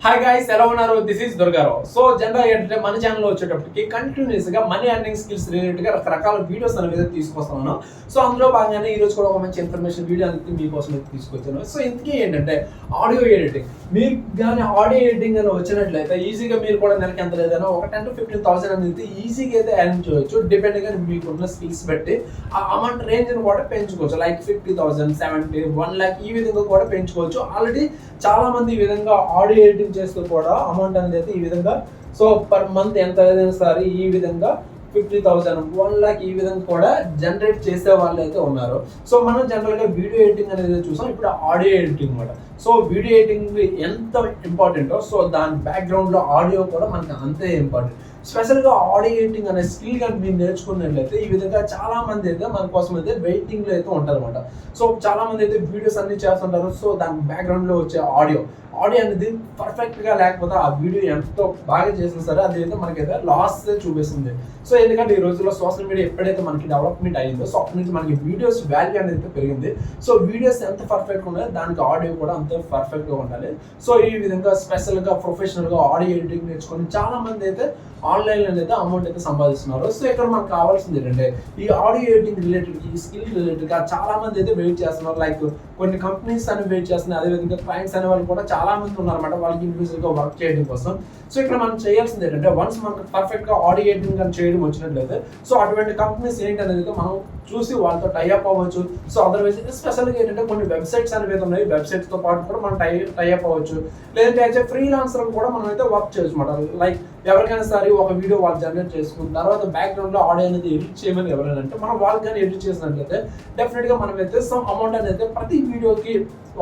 Hi guys, ఎలా ఉన్నారు? This is Durgarao. So general ఏంటంటే మన ఛానల్లో వచ్చేటప్పటికి కంటిన్యూస్ గా మనీ ఎర్నింగ్ స్కిల్స్ రిలేటెడ్ గా రకరకాల వీడియోస్ అనేది తీసుకొస్తున్నాను. సో అందులో భాగంగానే ఈ రోజు కూడా ఒక మంచి ఇన్ఫర్మేషన్ వీడియో అనేది మీకోసం అయితే తీసుకొచ్చాను. సో ఇంతకీ ఏంటంటే ఆడియో ఎడిటింగ్. మీరు కానీ ఆడియో ఎడిటింగ్ అని వచ్చినట్లయితే ఈజీగా మీరు కూడా నెలకి ఎంత లేదన్నా ఒక 10,000 to 15,000 అనేది ఈజీగా అయితే ఎర్న్ చేయొచ్చు. డిపెండ్ గా మీకున్న స్కిల్స్ బట్టి ఆ అమౌంట్ రేంజ్ ని కూడా పెంచుకోవచ్చు. లైక్ 50,000, 70, 1 lakh ఈ విధంగా కూడా పెంచుకోవచ్చు. ఆల్రెడీ చాలా మంది ఈ విధంగా ఆడియో ఎడిటింగ్ చేస్తూ కూడా అమౌంట్ అనేది అయితే ఈ విధంగా సో పర్ మంత్ ఎంత ఏదైనా సరే ఈ విధంగా 50,000, 1 lakh ఈ విధంగా కూడా జనరేట్ చేసే వాళ్ళు అయితే ఉన్నారు. సో మనం జనరల్ గా వీడియో ఎడిటింగ్ అనేది చూసాం. ఇప్పుడు ఆడియో ఎడిటింగ్ అనమాట. సో వీడియో ఎడిటింగ్ ఎంత ఇంపార్టెంటో సో దాని బ్యాక్గ్రౌండ్ లో ఆడియో కూడా మనకి అంతే ఇంపార్టెంట్. స్పెషల్ గా ఆడియో ఎడిటింగ్ అనే స్కిల్ కానీ మీరు నేర్చుకున్నట్లయితే ఈ విధంగా చాలా మంది అయితే మన కోసం అయితే వెయిటింగ్ లో అయితే ఉంటారు అనమాట. సో చాలా మంది అయితే వీడియోస్ అన్ని చేస్తుంటారు. సో దాని బ్యాక్గ్రౌండ్ లో వచ్చే ఆడియో అనేది పర్ఫెక్ట్ గా లేకపోతే ఆ వీడియో ఎంతో బాగా చేసినా సరే అది అయితే మనకైతే లాస్ చూపిస్తుంది. సో ఎందుకంటే ఈ రోజుల్లో సోషల్ మీడియా ఎప్పుడైతే మనకి డెవలప్మెంట్ అయ్యిందో సో అప్పటి నుంచి మనకి వీడియోస్ వాల్యూ అనేది పెరిగింది. సో వీడియోస్ ఎంత పర్ఫెక్ట్ ఉండాలి దానికి ఆడియో కూడా అంతే పర్ఫెక్ట్ గా ఉండాలి. సో ఈ విధంగా స్పెషల్ గా ప్రొఫెషనల్ గా ఆడియో ఎడిటింగ్ నేర్చుకొని చాలా మంది అయితే ఆన్లైన్ లో అయితే అమౌంట్ అయితే సంపాదిస్తున్నారు. సో ఇక్కడ మనకు కావాల్సింది ఏంటంటే ఈ ఆడియో ఎడిటింగ్ రిలేటెడ్ ఈ స్కిల్ రిలేటెడ్ గా చాలా మంది అయితే వెయిట్ చేస్తున్నారు. లైక్ కొన్ని కంపెనీస్ అని వెయిట్ చేస్తున్నారు. అదేవిధంగా క్లయింట్స్ అనే వాళ్ళు కూడా చాలా మంది ఉన్నారన్నమాట వాళ్ళకి ఇండివిజువల్ గా వర్క్ చేయడం కోసం. సో ఇక్కడ మనం చేయాల్సింది ఏంటంటే వన్స్ మనకు పర్ఫెక్ట్ గా ఆడియో ఎడిటింగ్ అని చేయడం వచ్చినట్లయితే సో అటువంటి కంపెనీస్ ఏంటి అనేది మనం చూసి వాళ్ళతో టైఅప్ అవ్వచ్చు. సో అదర్వైజ్ స్పెషల్గా ఏంటంటే కొన్ని వెబ్సైట్స్ అనేవి ఉన్నాయి. వెబ్సైట్స్ తో పాటు కూడా మనం టైఅప్ అవ్వచ్చు. లేదంటే అయితే ఫ్రీలాన్సర్ కూడా మనం అయితే వర్క్ చేయొచ్చు అనమాట. లైక్ ఎవరికైనా సరే ఒక వీడియో వాళ్ళు జనరేట్ చేసుకున్న తర్వాత బ్యాక్గ్రౌండ్ లో ఆడియో అనేది ఎడిట్ చేయమని ఎవరైనా అంటే మనం వాళ్ళకి కానీ ఎడిట్ చేసినట్లయితే డెఫినెట్ గా మనం అయితే సమ్ అమౌంట్ అనేది ప్రతి వీడియోకి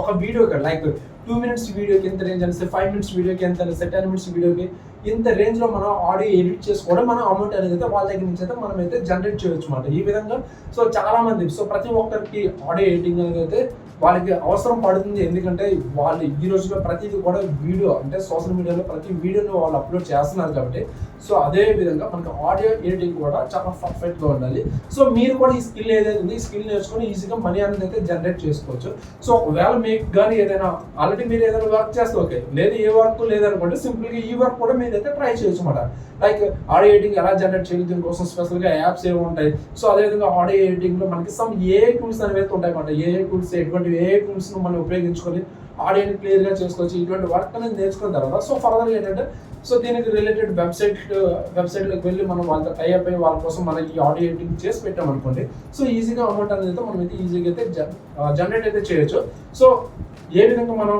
ఒక వీడియోకి లైక్ 2 minutes వీడియోకి ఎంత రేంజ్ అనేసి 5 minutes వీడియోకి ఎంత అనేసి 10 minutes వీడియోకి ఇంత రేంజ్ లో మనం ఆడియో ఎడిట్ చేసుకోవడం మనం అమౌంట్ అనేది అయితే వాళ్ళ దగ్గర నుంచి అయితే మనం అయితే జనరేట్ చేయొచ్చు అన్నమాట. ఈ విధంగా సో చాలా మంది సో ప్రతి ఒక్కరికి ఆడియో ఎడిటింగ్ అనేది అయితే వాళ్ళకి అవసరం పడుతుంది. ఎందుకంటే వాళ్ళు ఈ రోజులో ప్రతిదీ కూడా వీడియో అంటే సోషల్ మీడియాలో ప్రతి వీడియోని వాళ్ళు అప్లోడ్ చేస్తున్నారు కాబట్టి సో అదే విధంగా మనకి ఆడియో ఎడిటింగ్ కూడా చాలా పర్ఫెక్ట్ గా ఉండాలి. సో మీరు కూడా ఈ స్కిల్ ఏదైతే ఉంది ఈ స్కిల్ నేర్చుకొని ఈజీగా మనీ అనేది అయితే జనరేట్ చేసుకోవచ్చు. సో ఒకవేళ మీకు కానీ ఏదైనా ఆల్రెడీ మీరు ఏదైనా వర్క్ చేస్తే ఓకే, లేదు ఏ వర్క్ లేదనుకోండి సింపుల్ గా ఈ వర్క్ కూడా మీరు అయితే ట్రై చేయొచ్చు అనమాట. లైక్ ఆడియో ఎడిటింగ్ ఎలా జనరేట్ చేయాలి దీనికోసం స్పెషల్ గా యాప్స్ ఏమి ఉంటాయి. సో అదేవిధంగా ఆడియో ఎడిటింగ్ లో మనకి సమ్ ఏ టూల్స్ అనేవి ఉంటాయి అన్నమాట. ఏ టూల్స్ ఎటువంటి ఏ టూల్స్ ను మనం ఉపయోగించుకొని ఆడియోని క్లియర్ గా చేసుకోవచ్చు. ఇటువంటి వర్క్ అనేది నేర్చుకున్న తర్వాత సో ఫర్దర్ ఏంటంటే సో దీనికి రిలేటెడ్ వెబ్సైట్లోకి వెళ్ళి మనం వాళ్ళతో టైఅప్ అయ్యి వాళ్ళ కోసం మనం ఈ ఆడియో ఎడిటింగ్ చేసి పెట్టాం అనుకోండి సో ఈజీగా అమౌంట్ అనేది అయితే మనం అయితే ఈజీగా అయితే జనరేట్ అయితే చేయొచ్చు. సో ఏ విధంగా మనం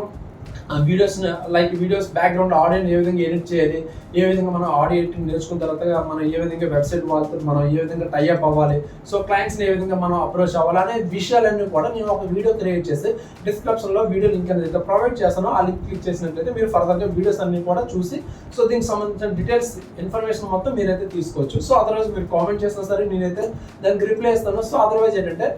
వీడియోస్ బ్యాక్గ్రౌండ్ ఆడియోని ఏ విధంగా ఎడిట్ చేయాలి, ఏ విధంగా మనం ఆడియో ఎడిటింగ్ నేర్చుకున్న తర్వాత మనం ఏ విధంగా వెబ్సైట్ వాళ్ళతో మనం ఏ విధంగా టైఅప్ అవ్వాలి, సో క్లయింట్స్ని ఏ విధంగా మనం అప్రోచ్ అవ్వాలి అనే విషయాలన్నీ కూడా నేను ఒక వీడియో క్రియేట్ చేసి డిస్క్రిప్షన్లో వీడియో లింక్ అనేది ప్రొవైడ్ చేస్తాను. ఆ లింక్ క్లిక్ చేసినట్లయితే మీరు ఫర్దర్గా వీడియోస్ అన్ని కూడా చూసి సో దీనికి సంబంధించిన డీటెయిల్స్ ఇన్ఫర్మేషన్ మొత్తం మీరైతే తీసుకోవచ్చు. సో అదర్వైజ్ మీరు కామెంట్ చేసినా సరే నేనైతే దానికి రిప్లై ఇస్తాను. సో అదర్వైజ్ ఏంటంటే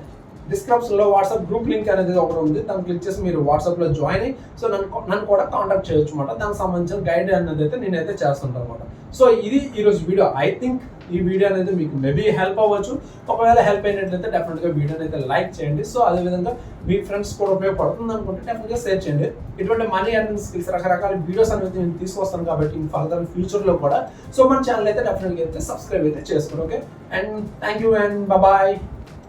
డిస్క్రిప్షన్ లో వాట్సాప్ గ్రూప్ లింక్ అనేది ఒకటి ఉంది. దాన్ని క్లిక్ చేసి మీరు వాట్సాప్ లో జాయిన్ అయ్యి సో నన్ను కూడా కాంటాక్ట్ చేయొచ్చు అనమాట. దానికి సంబంధించిన గైడ్ అనేది అయితే నేనైతే చేస్తుంటాను అనమాట. సో ఇది ఈరోజు వీడియో. ఐ థింక్ ఈ వీడియో అనేది మీకు మేబీ హెల్ప్ అవ్వచ్చు. ఒకవేళ హెల్ప్ అయినట్లయితే డెఫినెట్ గా వీడియోని అయితే లైక్ చేయండి. సో అదేవిధంగా మీ ఫ్రెండ్స్ కూడా ఉపయోగపడుతుంది అనుకుంటే డెఫినెట్ గా షేర్ చేయండి. ఇటువంటి మనీ ఎర్నింగ్ స్కిల్స్ రకరకాల వీడియోస్ అనేది నేను తీసుకొస్తాను కాబట్టి ఫర్దర్ ఫ్యూచర్ లో కూడా సో మన ఛానల్ అయితే డెఫినెట్ గా అయితే సబ్స్క్రైబ్ అయితే చేసుకోండి. Okay, and thank you and bye.